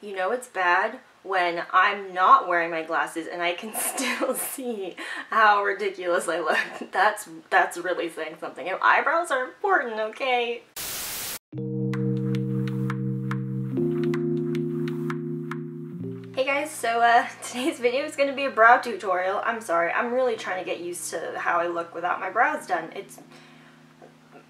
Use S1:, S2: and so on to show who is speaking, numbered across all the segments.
S1: You know it's bad when I'm not wearing my glasses and I can still see how ridiculous I look. That's really saying something. And eyebrows are important, okay? Hey guys, so today's video is going to be a brow tutorial. I'm sorry, I'm really trying to get used to how I look without my brows done. It's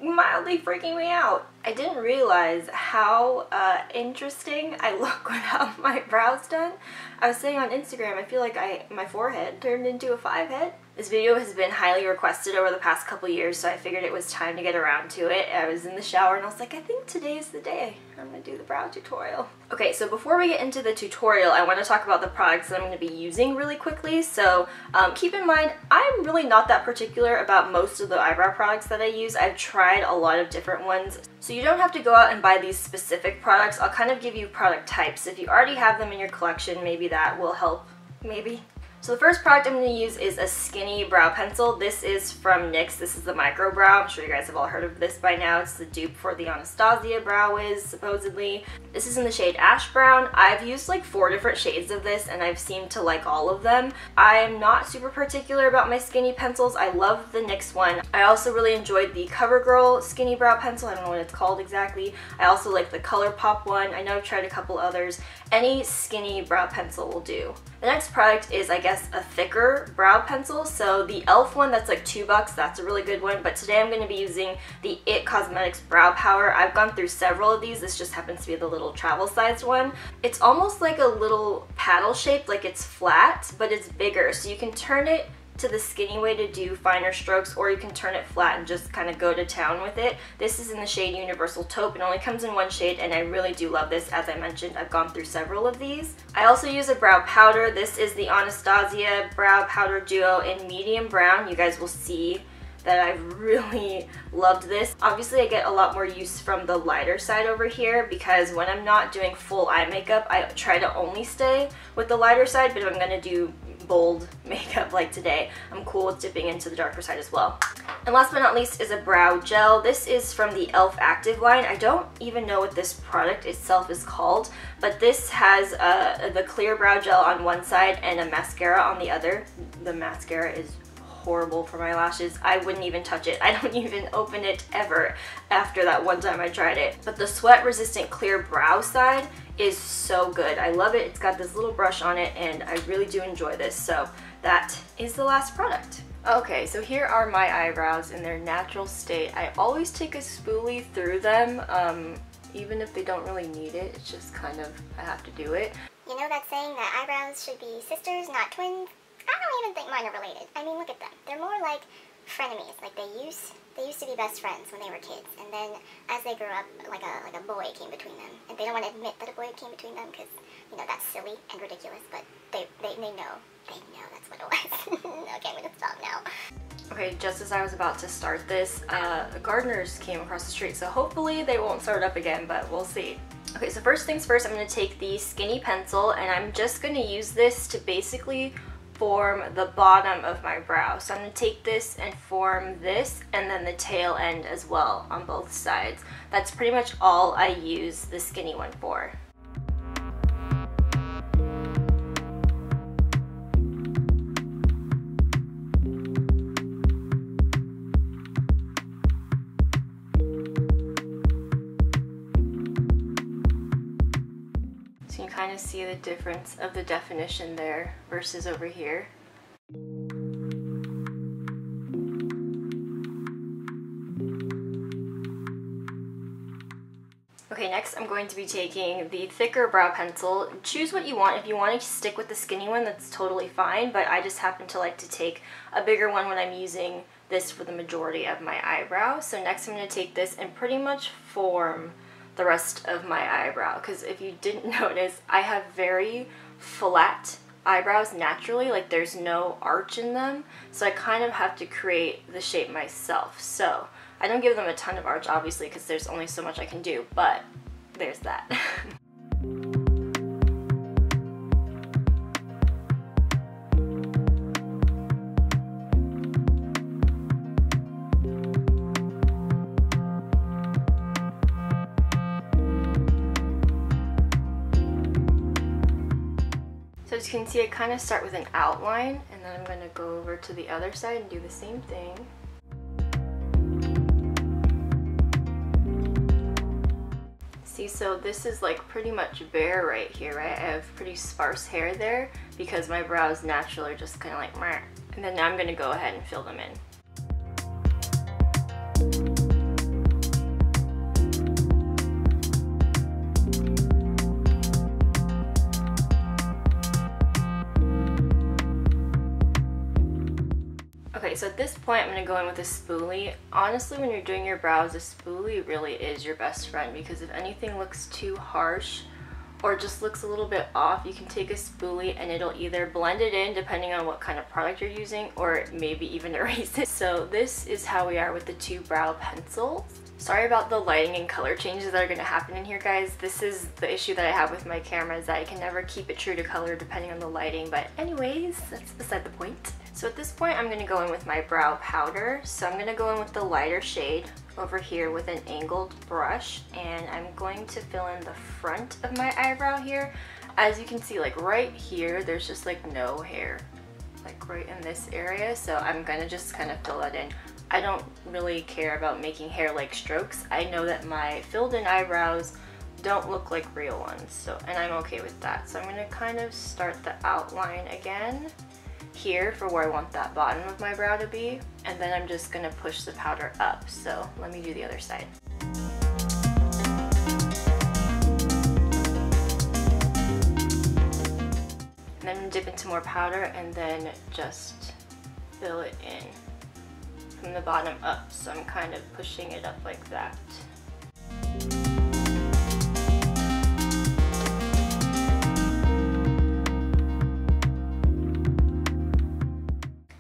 S1: mildly freaking me out. I didn't realize how interesting I look without my brows done. I was saying on Instagram, I feel like my forehead turned into a 5 head. This video has been highly requested over the past couple years, so I figured it was time to get around to it. I was in the shower and I was like, I think today is the day I'm gonna do the brow tutorial. Okay, so before we get into the tutorial, I want to talk about the products that I'm going to be using really quickly. So keep in mind, I'm really not that particular about most of the eyebrow products that I use. I've tried a lot of different ones. So you don't have to go out and buy these specific products. I'll kind of give you product types. If you already have them in your collection, maybe that will help, maybe. So the first product I'm going to use is a skinny brow pencil. This is from NYX. This is the Microbrow. I'm sure you guys have all heard of this by now. It's the dupe for the Anastasia Brow Wiz, supposedly. This is in the shade Ash Brown. I've used like 4 different shades of this and I've seemed to like all of them. I'm not super particular about my skinny pencils. I love the NYX one. I also really enjoyed the Covergirl skinny brow pencil. I don't know what it's called exactly. I also like the Colourpop one. I know I've tried a couple others. Any skinny brow pencil will do. The next product is, I guess, a thicker brow pencil. So the e.l.f. one, that's like $2, that's a really good one, but today I'm going to be using the IT Cosmetics Brow Power. I've gone through several of these. This just happens to be the little travel sized one. It's almost like a little paddle shaped, like it's flat, but it's bigger, so you can turn it to the skinny way to do finer strokes, or you can turn it flat and just kind of go to town with it. This is in the shade Universal Taupe. It only comes in one shade and I really do love this. As I mentioned, I've gone through several of these. I also use a brow powder. This is the Anastasia Brow Powder Duo in medium brown. You guys will see that I've really loved this. Obviously I get a lot more use from the lighter side over here because when I'm not doing full eye makeup, I try to only stay with the lighter side, but if I'm gonna do bold makeup like today, I'm cool with dipping into the darker side as well. And last but not least is a brow gel. This is from the e.l.f. Active line. I don't even know what this product itself is called, but this has the clear brow gel on one side and a mascara on the other. The mascara is horrible for my lashes. I wouldn't even touch it. I don't even open it ever after that one time I tried it. But the sweat resistant clear brow side is so good. I love it. It's got this little brush on it and I really do enjoy this. So that is the last product. Okay, so here are my eyebrows in their natural state. I always take a spoolie through them, even if they don't really need it. It's just kind of, I have to do it.
S2: You know that saying that eyebrows should be sisters, not twins? I don't even think mine are related. I mean, look at them. They're more like frenemies. Like they used to be best friends when they were kids, and then as they grew up, like a boy came between them, and they don't want to admit that a boy came between them because, you know, that's silly and ridiculous. But they know that's what it was. Okay, I'm gonna stop now.
S1: Okay, just as I was about to start this, gardeners came across the street, so hopefully they won't start up again, but we'll see. Okay, so first things first, I'm going to take the skinny pencil and I'm just going to use this to basically form the bottom of my brow. So I'm going to take this and form this and then the tail end as well on both sides. That's pretty much all I use the skinny one for. So you kind of see the difference of the definition there versus over here. Okay, next I'm going to be taking the thicker brow pencil. Choose what you want. If you want to stick with the skinny one, that's totally fine, but I just happen to like to take a bigger one when I'm using this for the majority of my eyebrow. So next I'm going to take this and pretty much form the rest of my eyebrow, because if you didn't notice, I have very flat eyebrows naturally, like there's no arch in them, so I kind of have to create the shape myself. So I don't give them a ton of arch obviously because there's only so much I can do, but there's that. as you can see, I kind of start with an outline, and then I'm going to go over to the other side and do the same thing. See, so this is like pretty much bare right here, right? I have pretty sparse hair there because my brows naturally are just kind of like meh. And then now I'm going to go ahead and fill them in. Okay, so at this point I'm going to go in with a spoolie. Honestly, when you're doing your brows, a spoolie really is your best friend because if anything looks too harsh or just looks a little bit off, you can take a spoolie and it'll either blend it in depending on what kind of product you're using or maybe even erase it. So this is how we are with the two brow pencils. Sorry about the lighting and color changes that are going to happen in here, guys. This is the issue that I have with my camera, is that I can never keep it true to color depending on the lighting, but anyways, that's beside the point. So at this point I'm going to go in with my brow powder. So I'm going to go in with the lighter shade over here with an angled brush, and I'm going to fill in the front of my eyebrow here. As you can see, like right here, there's just like no hair, like right in this area, so I'm going to just kind of fill that in. I don't really care about making hair-like strokes. I know that my filled-in eyebrows don't look like real ones, so, and I'm okay with that. So I'm going to kind of start the outline again here for where I want that bottom of my brow to be, and then I'm just going to push the powder up. So let me do the other side. And then dip into more powder and then just fill it in from the bottom up. So I'm kind of pushing it up like that.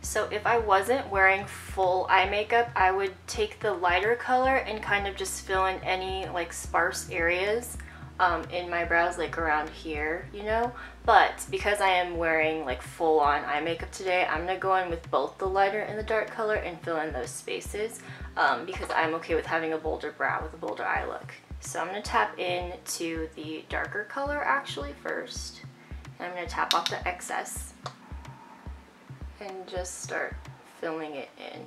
S1: So if I wasn't wearing full eye makeup, I would take the lighter color and kind of just fill in any like sparse areas in my brows, like around here, you know? But because I am wearing like full-on eye makeup today, I'm gonna go in with both the lighter and the dark color and fill in those spaces because I'm okay with having a bolder brow with a bolder eye look. So I'm gonna tap into the darker color actually first, and I'm gonna tap off the excess and just start filling it in.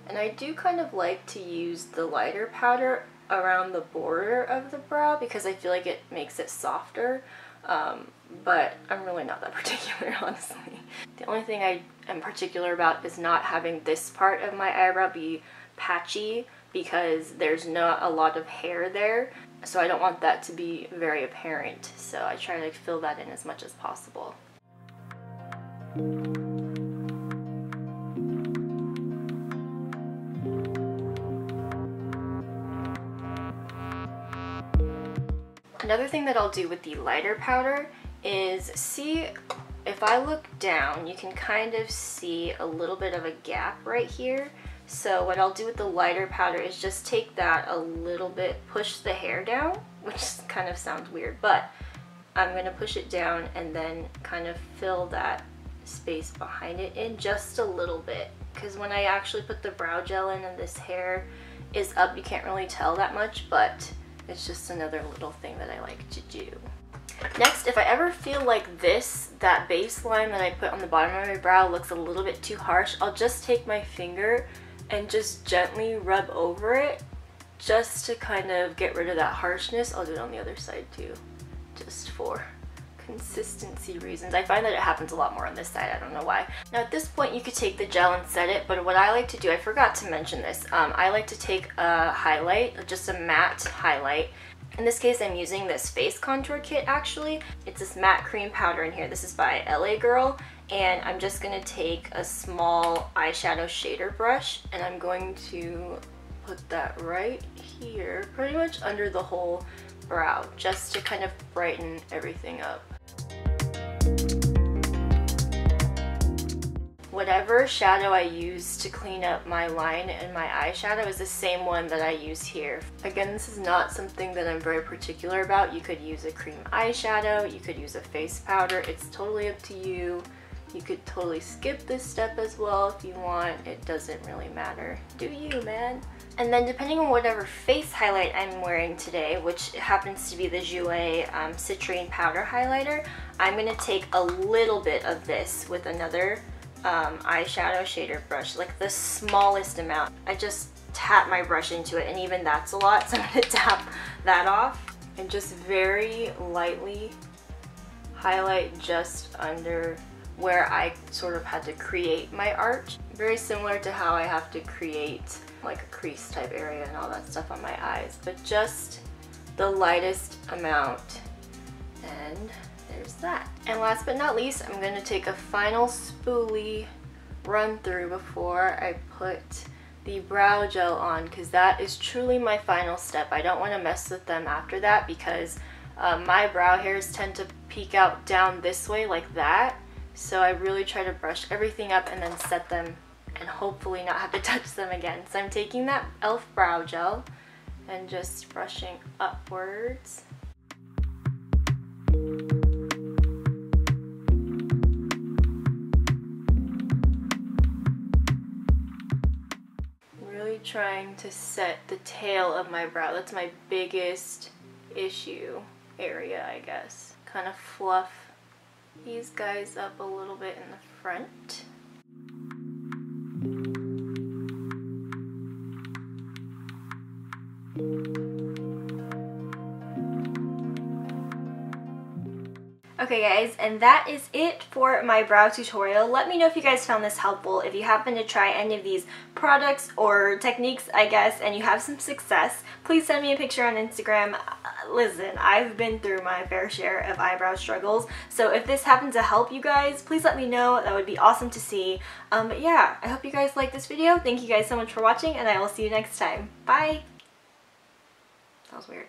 S1: And I do kind of like to use the lighter powder around the border of the brow because I feel like it makes it softer, but I'm really not that particular, honestly. The only thing I am particular about is not having this part of my eyebrow be patchy because there's not a lot of hair there, so I don't want that to be very apparent, so I try to fill that in as much as possible. Another thing that I'll do with the lighter powder is, see, if I look down, you can kind of see a little bit of a gap right here. So what I'll do with the lighter powder is just take that a little bit, push the hair down, which kind of sounds weird, but I'm going to push it down and then kind of fill that space behind it in just a little bit. Because when I actually put the brow gel in and this hair is up, you can't really tell that much, but it's just another little thing that I like to do. Next, if I ever feel like that baseline that I put on the bottom of my brow looks a little bit too harsh, I'll just take my finger and just gently rub over it just to kind of get rid of that harshness. I'll do it on the other side too, just for consistency reasons. I find that it happens a lot more on this side, I don't know why. Now at this point you could take the gel and set it, but what I like to do, I forgot to mention this, I like to take a highlight, just a matte highlight. In this case I'm using this face contour kit actually. It's this matte cream powder in here. This is by LA Girl, and I'm just going to take a small eyeshadow shader brush and I'm going to put that right here, pretty much under the whole brow, just to kind of brighten everything up. Whatever shadow I use to clean up my line and my eyeshadow is the same one that I use here. Again, this is not something that I'm very particular about. You could use a cream eyeshadow, you could use a face powder, it's totally up to you. You could totally skip this step as well if you want, it doesn't really matter. Do you, man? And then depending on whatever face highlight I'm wearing today, which happens to be the Jouer Citrine Powder Highlighter, I'm going to take a little bit of this with another eyeshadow shader brush, like the smallest amount. I just tap my brush into it, and even that's a lot, so I'm going to tap that off and just very lightly highlight just under where I sort of had to create my arch. Very similar to how I have to create like a crease type area and all that stuff on my eyes, but just the lightest amount. And there's that. And last but not least, I'm going to take a final spoolie run through before I put the brow gel on, because that is truly my final step. I don't want to mess with them after that, because my brow hairs tend to peek out down this way like that. So I really try to brush everything up and then set them and hopefully not have to touch them again. So I'm taking that e.l.f. brow gel and just brushing upwards. Really trying to set the tail of my brow. That's my biggest issue area, I guess. Kind of fluff these guys up a little bit in the front. Okay guys, and that is it for my brow tutorial. Let me know if you guys found this helpful. If you happen to try any of these products or techniques, I guess, and you have some success, please send me a picture on Instagram. Listen, I've been through my fair share of eyebrow struggles, so if this happened to help you guys, please let me know. That would be awesome to see. But yeah, I hope you guys liked this video. Thank you guys so much for watching, and I will see you next time. Bye! That was weird.